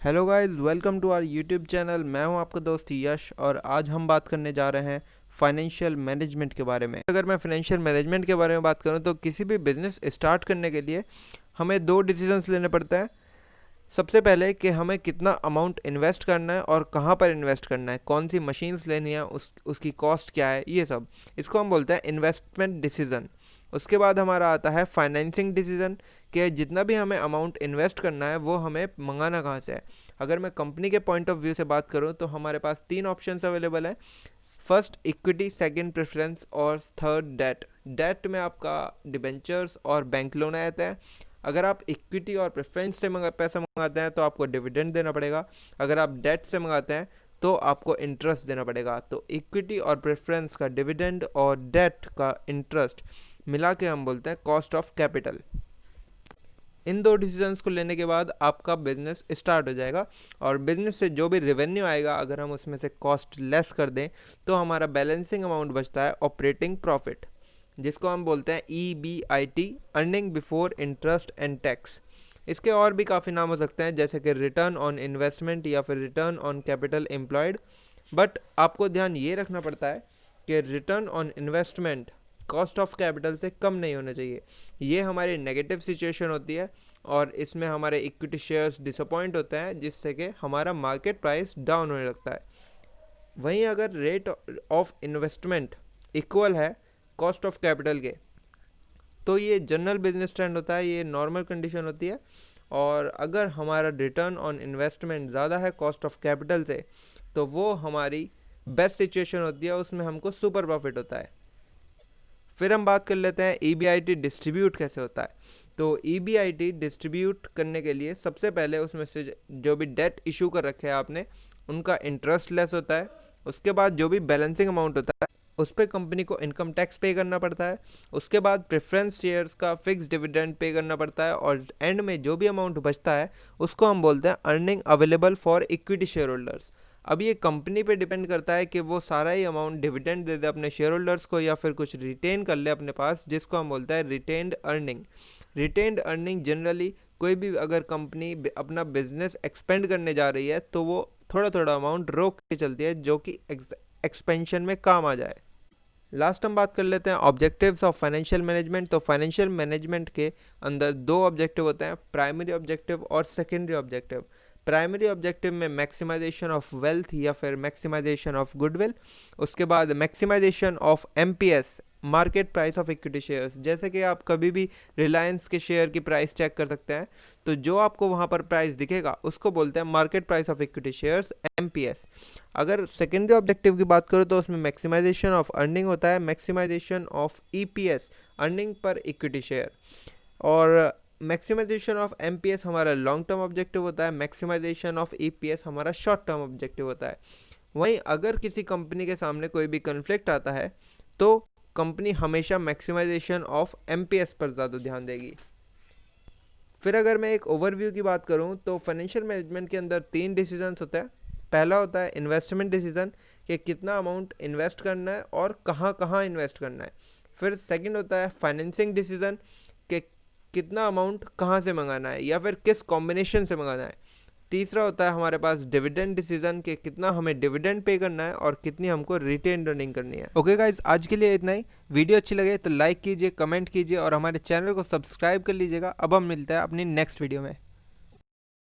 Hello guys, welcome to our YouTube channel. मैं हूं आपका दोस्त यश और आज हम बात करने जा रहे हैं फाइनेंशियल मैनेजमेंट के बारे में। अगर मैं फाइनेंशियल मैनेजमेंट के बारे में बात करूं तो किसी भी बिजनेस स्टार्ट करने के लिए हमें दो डिसीजंस लेने पड़ते हैं। सबसे पहले कि हमें कितना अमाउंट इन्वेस्ट करना है और कहाँ पर इन्वेस्ट करना है, कौन सी मशीन्स लेनी है, उसकी कॉस्ट क्या है, ये सब इसको हम बोलते हैं इन्वेस्टमेंट डिसीजन। उसके बाद हमारा आता है फाइनेंसिंग डिसीजन कि जितना भी हमें अमाउंट इन्वेस्ट करना है वो हमें मंगाना कहाँ से है। अगर मैं कंपनी के पॉइंट ऑफ व्यू से बात करूँ तो हमारे पास तीन ऑप्शंस अवेलेबल है। फर्स्ट इक्विटी, सेकंड प्रेफरेंस और थर्ड डेट। डेट में आपका डिबेंचर्स और बैंक लोन आ जाता है। अगर आप इक्विटी और प्रेफरेंस से पैसा मंगाते हैं तो आपको डिविडेंड देना पड़ेगा। अगर आप डेट से मंगाते हैं तो आपको इंटरेस्ट देना पड़ेगा। तो इक्विटी और प्रेफरेंस का डिविडेंड और डेट का इंटरेस्ट मिला के हम बोलते हैं कॉस्ट ऑफ कैपिटल। इन दो डिसीजंस को लेने के बाद आपका बिजनेस स्टार्ट हो जाएगा और बिजनेस से जो भी रेवेन्यू आएगा अगर हम उसमें से कॉस्ट लेस कर दें तो हमारा बैलेंसिंग अमाउंट बचता है ऑपरेटिंग प्रॉफिट, जिसको हम बोलते हैं EBIT, earning before interest and tax. इसके और भी काफ़ी नाम हो सकते हैं जैसे कि रिटर्न ऑन इन्वेस्टमेंट या फिर return on capital employed. But आपको ध्यान ये रखना पड़ता है कि return on investment cost of capital से कम नहीं होना चाहिए। ये हमारी नेगेटिव सिचुएशन होती है और इसमें हमारे इक्विटी शेयर्स डिसअपॉइंट होते हैं जिससे कि हमारा मार्केट प्राइस डाउन होने लगता है। वहीं अगर रेट ऑफ इन्वेस्टमेंट इक्वल है कॉस्ट ऑफ कैपिटल के तो ये जनरल बिजनेस ट्रेंड होता है, ये नॉर्मल कंडीशन होती है। और अगर हमारा रिटर्न ऑन इन्वेस्टमेंट ज़्यादा है कॉस्ट ऑफ कैपिटल से तो वो हमारी बेस्ट सिचुएशन होती है, उसमें हमको सुपर प्रॉफिट होता है। फिर हम बात कर लेते हैं EBIT डिस्ट्रीब्यूट कैसे होता है। तो EBIT डिस्ट्रीब्यूट करने के लिए सबसे पहले उसमें से जो भी डेट इशू कर रखे हैं आपने उनका इंटरेस्ट लेस होता है। उसके बाद जो भी बैलेंसिंग अमाउंट होता है उस पर कंपनी को इनकम टैक्स पे करना पड़ता है। उसके बाद प्रेफरेंस शेयर्स का फिक्स डिविडेंड पे करना पड़ता है और एंड में जो भी अमाउंट बचता है उसको हम बोलते हैं earning available for equity share holders. अब ये कंपनी पे डिपेंड करता है कि वो सारा ही अमाउंट डिविडेंड दे दे अपने शेयर होल्डर्स को या फिर कुछ रिटेन कर ले अपने पास, जिसको हम बोलते हैं retained earning. Retained earning generally कोई भी अगर कंपनी अपना बिजनेस एक्सपेंड करने जा रही है तो वो थोड़ा थोड़ा अमाउंट रोक के चलती है जो कि एक्सपेंशन में काम आ जाए। लास्ट हम बात कर लेते हैं ऑब्जेक्टिव्स ऑफ फाइनेंशियल मैनेजमेंट। तो फाइनेंशियल मैनेजमेंट के अंदर दो ऑब्जेक्टिव होते हैं, प्राइमरी ऑब्जेक्टिव और सेकेंडरी ऑब्जेक्टिव। प्राइमरी ऑब्जेक्टिव में मैक्सिमाइजेशन ऑफ वेल्थ या फिर मैक्सिमाइजेशन ऑफ गुडविल। उसके बाद maximization of MPS, market price of equity shares. जैसे कि आप कभी भी रिलायंस के शेयर की प्राइस चेक कर सकते हैं तो जो आपको वहां पर प्राइस दिखेगा उसको बोलते हैं market price of equity shares, MPS। अगर सेकेंडरी ऑब्जेक्टिव की बात करो तो उसमें मैक्सिमाइजेशन ऑफ अर्निंग होता है, मैक्सिमाइजेशन ऑफ EPS, अर्निंग पर इक्विटी शेयर। और मैक्सिमाइजेशन ऑफ MPS हमारा लॉन्ग टर्म ऑब्जेक्टिव होता है, मैक्सिमाइजेशन ऑफ EPS हमारा शॉर्ट टर्म ऑब्जेक्टिव होता है। वहीं अगर किसी कंपनी के सामने कोई भी कन्फ्लिक्ट आता है तो कंपनी हमेशा मैक्सिमाइजेशन ऑफ MPS पर ज़्यादा ध्यान देगी। फिर अगर मैं एक ओवरव्यू की बात करूं तो फाइनेंशियल मैनेजमेंट के अंदर तीन डिसीजंस होते हैं। पहला होता है इन्वेस्टमेंट डिसीजन कि कितना अमाउंट इन्वेस्ट करना है और कहाँ कहाँ इन्वेस्ट करना है। फिर सेकंड होता है फाइनेंसिंग डिसीजन कि कितना अमाउंट कहाँ से मंगाना है या फिर किस कॉम्बिनेशन से मंगाना है। तीसरा होता है हमारे पास डिविडेंड डिसीजन कि कितना हमें डिविडेंड पे करना है और कितनी हमको रिटेन अर्निंग करनी है। ओके गाइज, आज के लिए इतना ही। वीडियो अच्छी लगे तो लाइक कीजिए, कमेंट कीजिए और हमारे चैनल को सब्सक्राइब कर लीजिएगा। अब हम मिलते हैं अपनी नेक्स्ट वीडियो में।